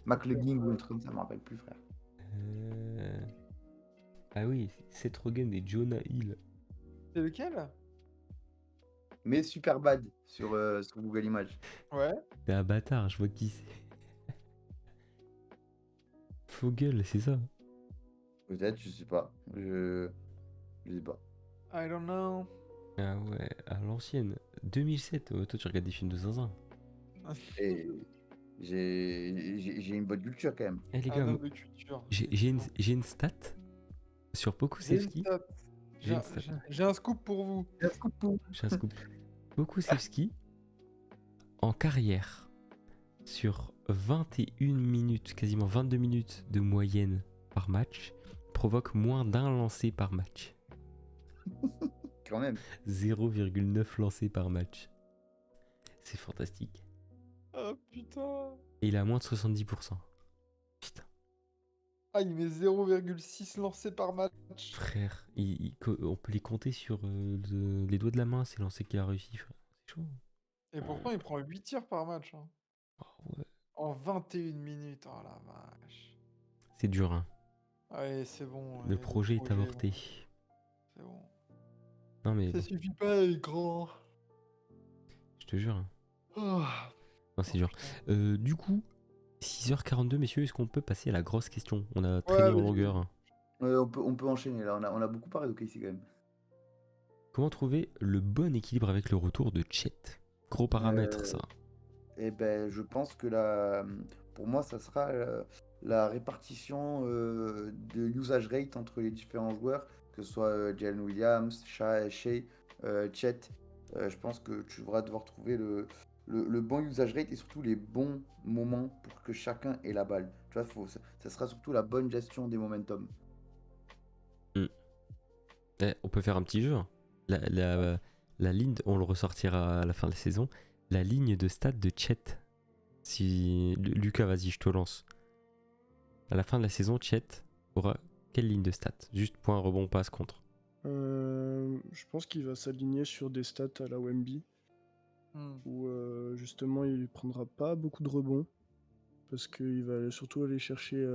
McLugging ou un truc comme ça, je me rappelle plus, frère. Ah oui, Seth Rogen et Jonah Hill. C'est lequel? Mais Superbad sur Google Images. Ouais. C'est un bâtard, je vois qui c'est. Fogel, c'est ça? Peut-être, je sais pas. Je sais pas. I don't know. Ah ouais, à l'ancienne. 2007, toi tu regardes des films de zinzin. Et j'ai une bonne culture quand même. Eh les Un gars, homme de culture. j'ai une stat sur J'ai une Pokusevski. stat. J'ai une stat. J'ai un scoop pour vous. J'ai un scoop. Pokusevski, en carrière, sur 21 minutes, quasiment 22 minutes de moyenne par match, provoque moins d'un lancé par match. Quand même. 0,9 lancés par match. C'est fantastique. Oh putain. Et il a moins de 70%. Putain. Ah, il met 0,6 lancés par match. Frère, on peut les compter sur les doigts de la main, ces lancers qu'il a réussi, frère. C'est chaud. Et pourtant, il prend 8 tirs par match, hein. Oh, ouais. En 21 minutes. Oh la vache. C'est dur, hein. Allez, c'est bon. Le Allez, le projet est projet est avorté. bon. C'est bon. Non, mais Ça bon, suffit pas, les grands. je te jure, hein. Ah. Non, c'est Oh, dur. putain. Du coup, 6h42, messieurs, est-ce qu'on peut passer à la grosse question? On a Ouais, traîné en vas-y, longueur, vas-y. hein. On peut enchaîner là, on a beaucoup parlé d'OKC quand même. Comment trouver le bon équilibre avec le retour de Chet? Gros paramètre, ça. Et ben, je pense que pour moi, ça sera la répartition de usage rate entre les différents joueurs, que ce soit Jalen Williams, Shea, Chet. Je pense que tu devras devoir trouver le bon usage rate et surtout les bons moments pour que chacun ait la balle. Tu vois, ça sera surtout la bonne gestion des momentum. On peut faire un petit jeu, hein. La ligne, on le ressortira à la fin de la saison. La ligne de stats de Chet. Si Lucas, vas-y, je te lance. À la fin de la saison, Chet aura quelle ligne de stats? Juste point, rebond, passe, contre. Je pense qu'il va s'aligner sur des stats à la Wemby, où justement il prendra pas beaucoup de rebonds, parce qu'il va surtout aller chercher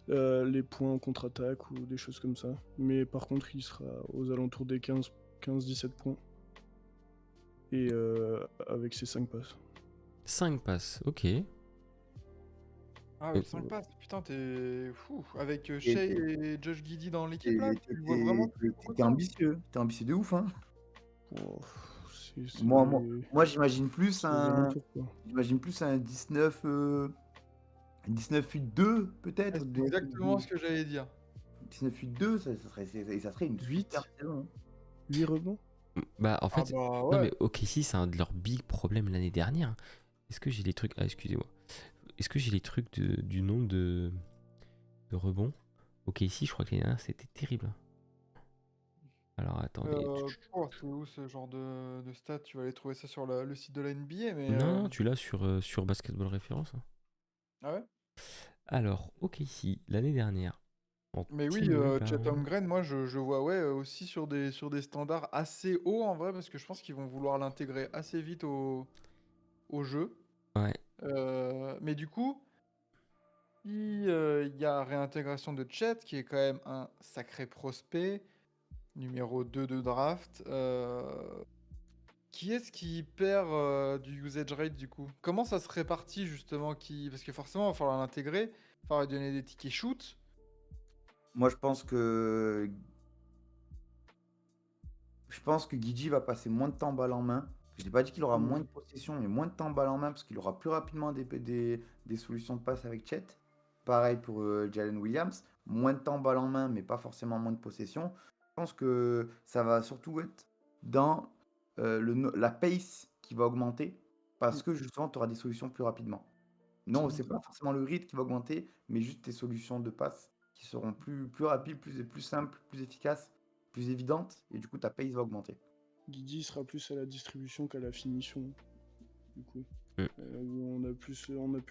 les points en contre-attaque ou des choses comme ça. Mais par contre, il sera aux alentours des 15-17 points. Et avec ses 5 passes. 5 passes, ok. Ah, Et- 5 passes. Putain, t'es fou. Avec Shea et Josh Giddey dans l'équipe, Et là, tu le vois vraiment t'es ambitieux. T'es ambitieux de ouf, hein. Oh, c'est Moi, j'imagine plus aux alentours, quoi. un 19-8-2 peut-être. C'est exactement ce que j'allais dire. 19-8-2, ça serait une 8 super saison. 8 rebonds. Bah, en Ah fait, bah non, ouais. mais OKC, c'est un de leurs big problèmes l'année dernière. Est-ce que j'ai les trucs. Ah, excusez-moi. Est-ce que j'ai les trucs du nombre de rebonds? OKC, je crois que l'année dernière, c'était terrible. Alors, attendez. Oh, c'est où ce genre de stats? Tu vas aller trouver ça sur le site de la NBA, mais... Non, tu l'as sur Basketball Référence, hein. Ah ouais? Alors, OKC, l'année dernière, en Mais oui, team Chet rebound. Holmgren, moi je vois ouais, aussi sur des standards assez hauts en vrai, parce que je pense qu'ils vont vouloir l'intégrer assez vite au jeu. Ouais. Mais du coup, il y a réintégration de Chet, qui est quand même un sacré prospect, numéro 2 de draft. Qui est-ce qui perd du usage rate du coup? Comment ça se répartit justement Parce que forcément, il va falloir l'intégrer, il va falloir lui donner des tickets shoot. Moi, je pense que Guigui va passer moins de temps balle en main. Je n'ai pas dit qu'il aura moins de possession, mais moins de temps balle en main parce qu'il aura plus rapidement des solutions de passe avec Chet. Pareil pour Jalen Williams. Moins de temps balle en main, mais pas forcément moins de possession. Je pense que ça va surtout être dans la pace qui va augmenter parce que justement, tu auras des solutions plus rapidement. Non, c'est pas forcément le rythme qui va augmenter, mais juste tes solutions de passe qui seront plus rapides, plus simples, plus efficaces, plus évidentes, et du coup ta pace va augmenter. Guigui sera plus à la distribution qu'à la finition, du coup. Mm. Où on a pu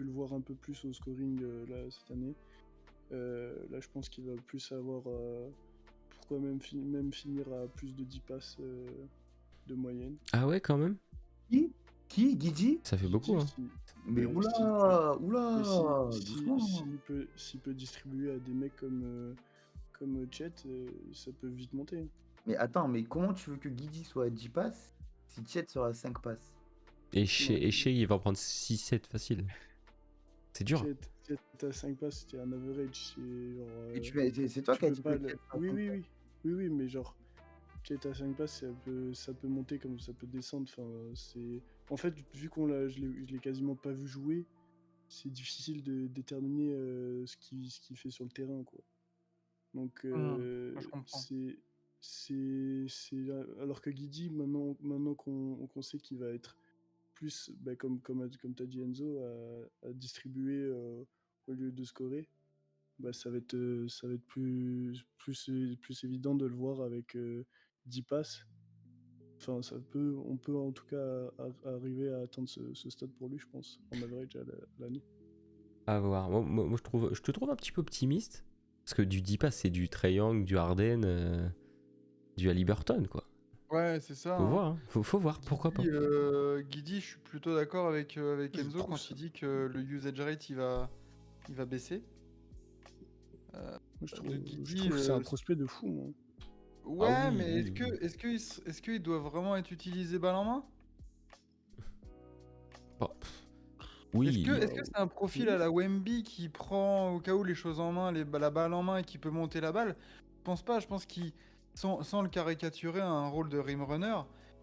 le voir un peu plus au scoring là, cette année. Là, je pense qu'il va plus avoir. Pourquoi même finir à plus de 10 passes de moyenne. Ah ouais, quand même? Qui Guigui? Ça fait beaucoup, hein. Mais Mais oula, s'il doucement. peut distribuer à des mecs comme Chet, ça peut vite monter. Mais attends, mais comment tu veux que Guigui soit à 10 passes si Chet sera à 5 passes? Et Shea, il va prendre 6-7 facile. C'est dur. Chet à 5 passes, c'était un average. C'est toi qui as dit que Chet sera à 5 passes. Oui, mais genre, Chet à 5 passes, ça peut monter comme ça peut descendre. En fait, vu je l'ai quasiment pas vu jouer, c'est difficile de déterminer ce qu'il fait sur le terrain, quoi. Donc, Je comprends. alors que Guidi, maintenant qu'on sait qu'il va être plus, comme t'as dit Enzo, à distribuer au lieu de scorer, ça va être plus évident de le voir avec 10 passes. Enfin, on peut en tout cas arriver à atteindre ce stade pour lui, je pense, en average à l'année. À voir. Moi, je te trouve un petit peu optimiste. Parce que du Deepa, c'est du Trae Young, du Harden, du Haliburton, quoi. Ouais, c'est ça, Faut hein. voir, hein. Faut voir, pourquoi pas. Guidi, je suis plutôt d'accord avec Je Enzo trouve quand il ça. dit que le usage rate il va baisser. Moi, De je Guidi, trouve que c'est un prospect de fou, moi. Ah ouais, oui, mais oui, oui. est-ce qu'il doit vraiment être utilisé balle en main? Bon, Est-ce oui, que c'est un profil Oui. à la Wemby qui prend au cas où les choses en main, la balle en main et qui peut monter la balle? Je pense pas, je pense qu'il, sans le caricaturer, un rôle de rim runner,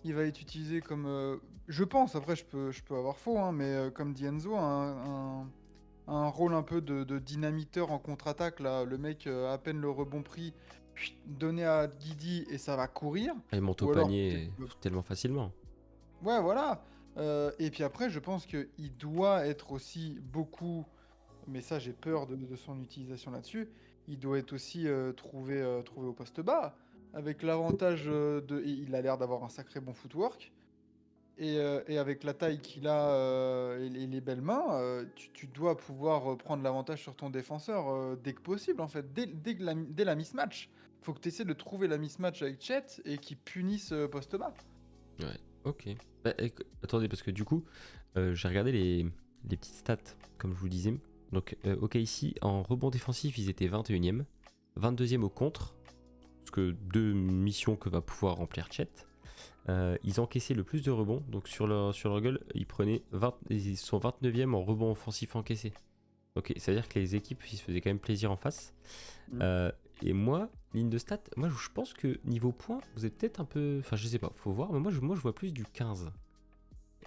il va être utilisé comme, je pense, après je peux avoir faux, hein, mais comme dit Enzo, un rôle un peu de dynamiteur en contre-attaque, là, le mec, à peine le rebond pris, chut, donné à Guidi et ça va courir, il monte au ou alors panier tellement facilement. ouais, voilà. Et puis après, je pense qu'il doit être aussi beaucoup, mais ça j'ai peur de son utilisation là-dessus, il doit être aussi trouvé au poste bas, avec l'avantage et il a l'air d'avoir un sacré bon footwork, et avec la taille qu'il a et les belles mains, tu dois pouvoir prendre l'avantage sur ton défenseur dès que possible, en fait, dès la mismatch. Faut que tu essaies de trouver la mismatch avec Chet et qu'il punisse poste bas. Ouais, ok. Bah, attendez, parce que du coup, j'ai regardé les petites stats, comme je vous disais. Donc, OKC, en rebond défensif, ils étaient 21e, 22e au contre, parce que deux missions que va pouvoir remplir Chet. Ils encaissaient le plus de rebonds, donc sur leur gueule, ils sont 29e en rebond offensif encaissé. Ok, c'est-à-dire que les équipes, ils se faisaient quand même plaisir en face. Mm. Et moi, ligne de stats, moi je pense que niveau points, vous êtes peut-être un peu. Enfin, je sais pas, faut voir, mais moi je vois plus du 15.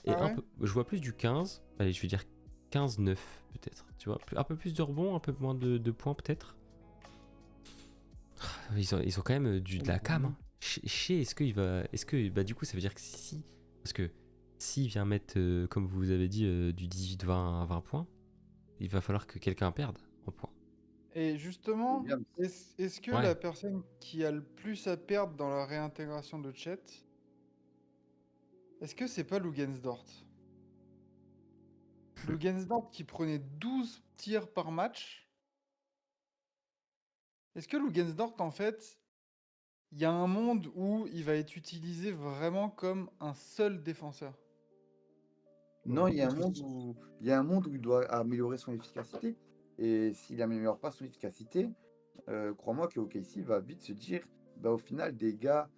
Et Ah ouais? je vois plus du 15, allez, je vais dire 15-9 peut-être. Tu vois, un peu plus de rebonds, un peu moins de points peut-être. Ils ont quand même de la cam. Hein. Est-ce qu'il va. Est-ce que. Bah, du coup, ça veut dire que si. Parce que s'il vient mettre, comme vous avez dit, du 18-20 à 20 points, il va falloir que quelqu'un perde en points. Et justement, Williams. est-ce que Ouais. la personne qui a le plus à perdre dans la réintégration de Chet, est-ce que c'est pas Lugensdort? Lugensdort qui prenait 12 tirs par match. Est-ce que Lugensdort, en fait, il y a un monde où il va être utilisé vraiment comme un seul défenseur? Non, il y a Pas un trop monde sûr. où il y a un monde où il doit améliorer son efficacité. Et s'il n'améliore pas son efficacité, crois-moi que OKC va vite se dire, bah, au final, des gars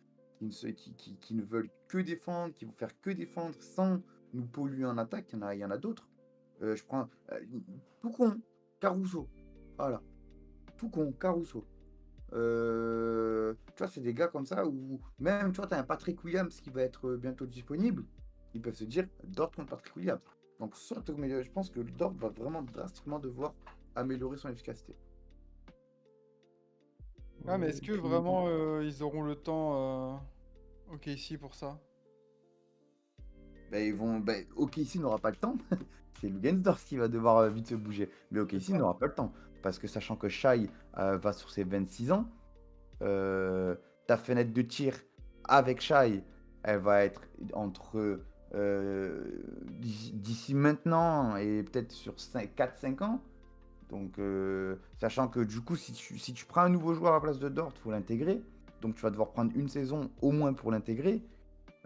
qui ne veulent que défendre, qui vont faire que défendre sans nous polluer en attaque, il y en a d'autres. Je prends tout con, Caruso. Voilà, tout con, Caruso. Tu vois, c'est des gars comme ça où même, tu vois, tu as un Patrick Williams qui va être bientôt disponible. Ils peuvent se dire Dort contre Patrick Williams. Donc, je pense que Dort va vraiment drastiquement devoir améliorer son efficacité. Ah, mais Ouais, est-ce et que puis, vraiment ils auront le temps ok ici pour ça? Ben, OKC n'aura pas le temps. C'est Lugensdorf qui va devoir vite se bouger. Mais C'est OKC ça. n'aura pas le temps. Parce que sachant que Shai va sur ses 26 ans, ta fenêtre de tir avec Shai, elle va être entre d'ici maintenant et peut-être sur 4-5 ans. Donc, sachant que du coup, si tu prends un nouveau joueur à la place de Dort, il faut l'intégrer. Donc, tu vas devoir prendre une saison au moins pour l'intégrer.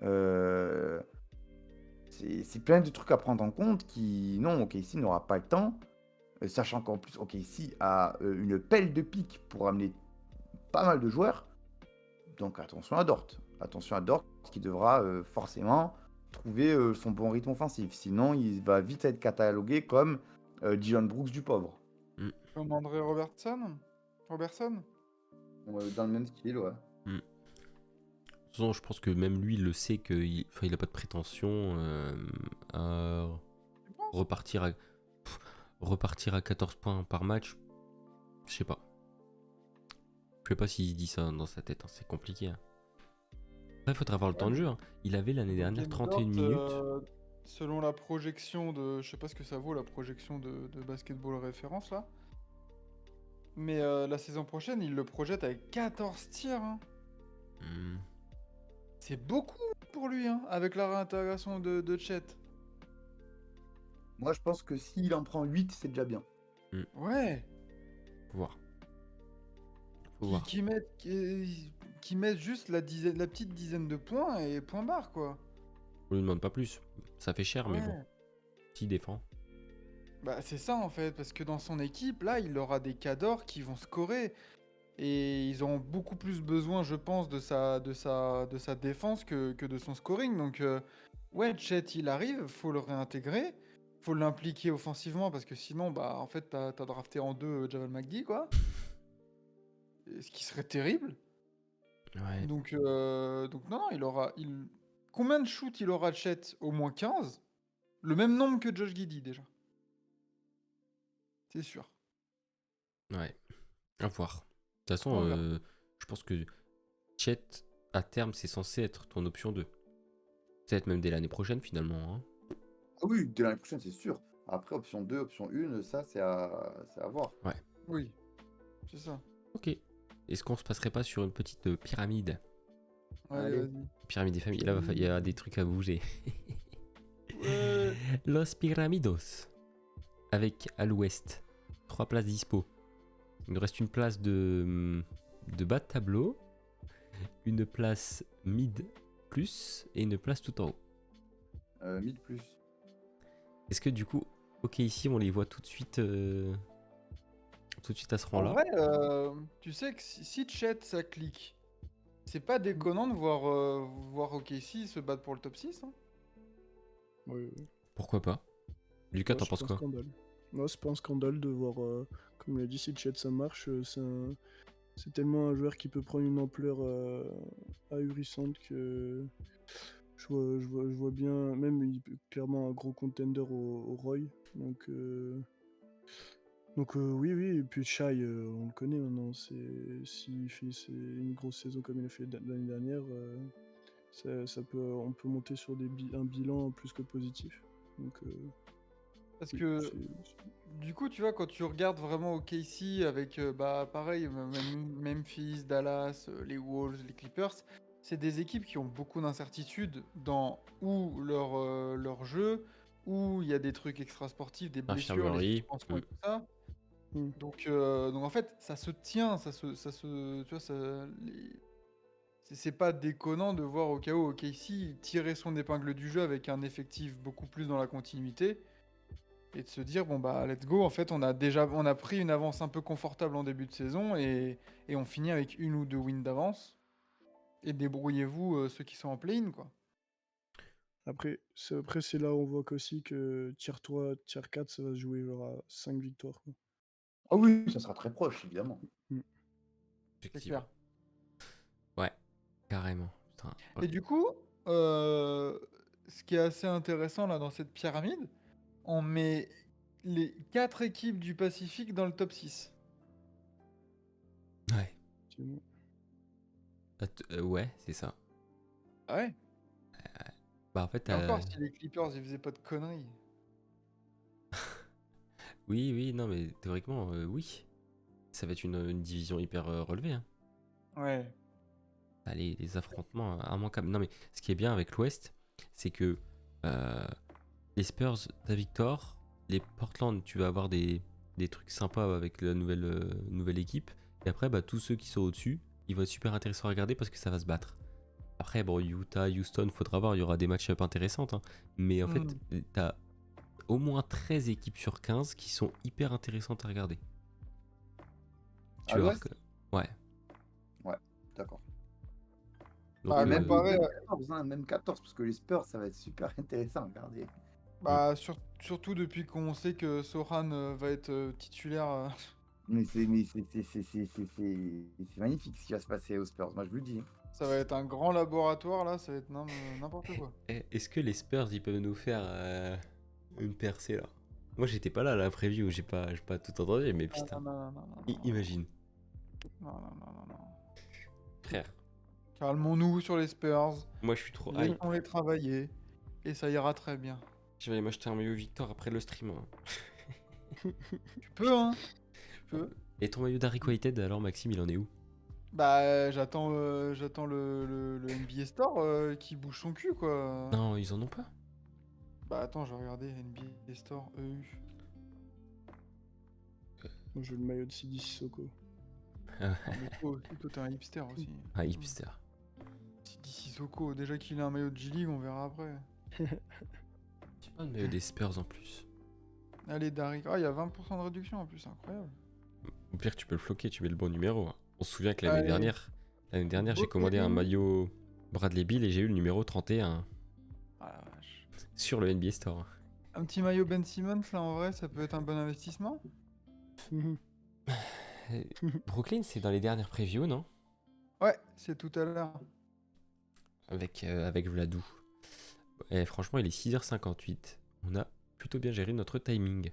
Euh, c'est plein de trucs à prendre en compte qui, non, OKC n'aura pas le temps. Sachant qu'en plus, OKC a une pelle de pique pour amener pas mal de joueurs. Donc attention à Dort. Attention à Dort qui devra forcément trouver son bon rythme offensif. Sinon, il va vite être catalogué comme Dillon Brooks du pauvre. Comme André Robertson? Dans le même style, ouais. De toute façon, je pense que même lui, il le sait qu'il il a pas de prétention à Tu penses? repartir à 14 points par match. Je sais pas. Je sais pas s'il dit ça dans sa tête, hein, c'est compliqué. Hein. Après, il faudra avoir le temps de jeu. Hein. Il avait l'année dernière 31 Lugensdort, minutes. selon la projection de... Je sais pas ce que ça vaut, la projection de basketball référence, là. Mais la saison prochaine, il le projette avec 14 tirs. Hein. Hmm. C'est beaucoup pour lui, hein, avec la réintégration de Chet. Moi, je pense que s'il en prend 8, c'est déjà bien. Ouais. Faut voir. Faut Qui, voir. qui mettent, qui mettent juste la petite dizaine de points et point barre, quoi. On lui demande pas plus. Ça fait cher, mais bon. Ouais. S'il défend. Bah, c'est ça, en fait, parce que dans son équipe, là, il aura des cadors qui vont scorer. Et ils auront beaucoup plus besoin, je pense, de sa défense que de son scoring. Donc, ouais, Chet, il arrive, faut le réintégrer, faut l'impliquer offensivement, parce que sinon, bah, en fait, t'as drafté en deux Javel McGee, quoi. Et ce qui serait terrible. Ouais. Donc non, combien de shoots il aura, Chet? Au moins 15. Le même nombre que Josh Giddey, déjà. C'est sûr. Ouais. À voir. De toute façon, On verra. je pense que Chet, à terme, c'est censé être ton option 2. Peut-être même dès l'année prochaine, finalement. Hein. Ah oui, dès l'année prochaine, c'est sûr. Après, option 2, option 1, ça, c'est à voir. Ouais. Oui, c'est ça. Ok. Est-ce qu'on se passerait pas sur une petite pyramide? Allez, Allez. vas-y. Pyramide des familles. Là, il y a des trucs à bouger. Ouais. Los Piramidos. Avec à l'ouest 3 places dispo. Il nous reste une place de bas de tableau, une place mid plus et une place tout en haut. Mid plus. Est-ce que du coup, ok, ici on les voit tout de suite à ce En rang-là? vrai, tu sais que si Chet ça clique, c'est pas déconnant de voir OKC se battre pour le top 6. Hein. Ouais, ouais. Pourquoi pas? Lucas, Ouais, t'en c'est penses pas un quoi? scandale. Moi, c'est pas un scandale de voir, comme il a dit, si Chet ça marche, c'est tellement un joueur qui peut prendre une ampleur ahurissante que je vois bien, même il est clairement un gros contender au Roy. Donc oui, oui, et puis Shai, on le connaît maintenant. S'il fait une grosse saison comme il a fait l'année dernière, on peut monter sur un bilan plus que positif. Donc Parce oui, que du coup, tu vois, quand tu regardes vraiment OKC avec, bah, pareil, Memphis, Dallas, les Wolves, les Clippers, c'est des équipes qui ont beaucoup d'incertitudes dans où leur jeu, où il y a des trucs extrasportifs, des blessures, les Infirmerie. suspensions et tout ça. Hmm. Donc en fait, ça se tient, tu vois, c'est pas déconnant de voir au cas où OKC tirer son épingle du jeu avec un effectif beaucoup plus dans la continuité et de se dire bon bah let's go, en fait on a pris une avance un peu confortable en début de saison et on finit avec une ou deux wins d'avance et débrouillez-vous ceux qui sont en play-in quoi. Après, c'est là où on voit qu'aussi que tier 3, tier 4, ça va se jouer genre à 5 victoires, quoi. Ah oui, ça sera très proche, évidemment. C'est Effectivement. clair. Ouais, carrément. Putain. Et du coup, ce qui est assez intéressant là dans cette pyramide, on met les 4 équipes du Pacifique dans le top 6. Ouais. Effectivement. Ouais, c'est ça. Ah ouais. Bah en fait, Et encore, si les Clippers ils faisaient pas de conneries. oui, oui, non, mais théoriquement, oui. Ça va être une division hyper relevée. Hein. Ouais. Ah, les affrontements immanquables. Non, mais ce qui est bien avec l'Ouest, c'est que les Spurs, t'as Victor. Les Portland, tu vas avoir des trucs sympas avec la nouvelle équipe. Et après, bah, tous ceux qui sont au-dessus, ils vont être super intéressants à regarder parce que ça va se battre. Après, bon, Utah, Houston, faudra voir, il y aura des match-up intéressantes. Hein. Mais en fait, t'as au moins 13 équipes sur 15 qui sont hyper intéressantes à regarder. Tu À vas voir l'ouest que. Ouais. Ouais, d'accord. Donc, Bah, Même comparé à- 14, hein, même 14, parce que les Spurs, ça va être super intéressant à regarder. Bah, surtout depuis qu'on sait que Sohan va être titulaire. Mais c'est magnifique ce qui va se passer aux Spurs, moi je vous le dis. Ça va être un grand laboratoire là, ça va être n'importe quoi. Est-ce que les Spurs, ils peuvent nous faire une percée là? Moi, j'étais pas là à la preview, j'ai pas tout entendu, mais Non, putain. non, non, non, non, non, Imagine, non, non, non, non, non. frère. Calmons-nous sur les Spurs, Moi, je suis trop hype. laissons-les travailler et ça ira très bien. Je vais aller m'acheter un maillot Victor après le stream. Hein. Tu peux, hein? Tu peux. Et ton maillot d'Harry Whitehead, alors Maxime, il en est où? Bah, j'attends le NBA Store qui bouge son cul quoi. Non, ils en ont pas. Bah, attends, je vais regarder NBA Store EU. Moi, j'ai le maillot de Sidi Sissoko. Mais toi aussi, toi, t'es un hipster aussi. Un hipster. Si d'ici Sissoko, déjà qu'il a un maillot de G-League, on verra après. J'ai pas de maillot des Spurs en plus. Allez, Darik. Ah, il y a 20% de réduction en plus, incroyable. Au pire, tu peux le floquer, tu mets le bon numéro. Hein. On se souvient que Allez. l'année dernière, j'ai Ok. commandé un maillot Bradley Beal et j'ai eu le numéro 31 Ah la vache. sur le NBA Store. Un petit maillot Ben Simmons, là, en vrai, ça peut être un bon investissement. Brooklyn, c'est dans les dernières previews, non? Ouais, c'est tout à l'heure. Avec Vladou. Et franchement, il est 6h58. On a plutôt bien géré notre timing.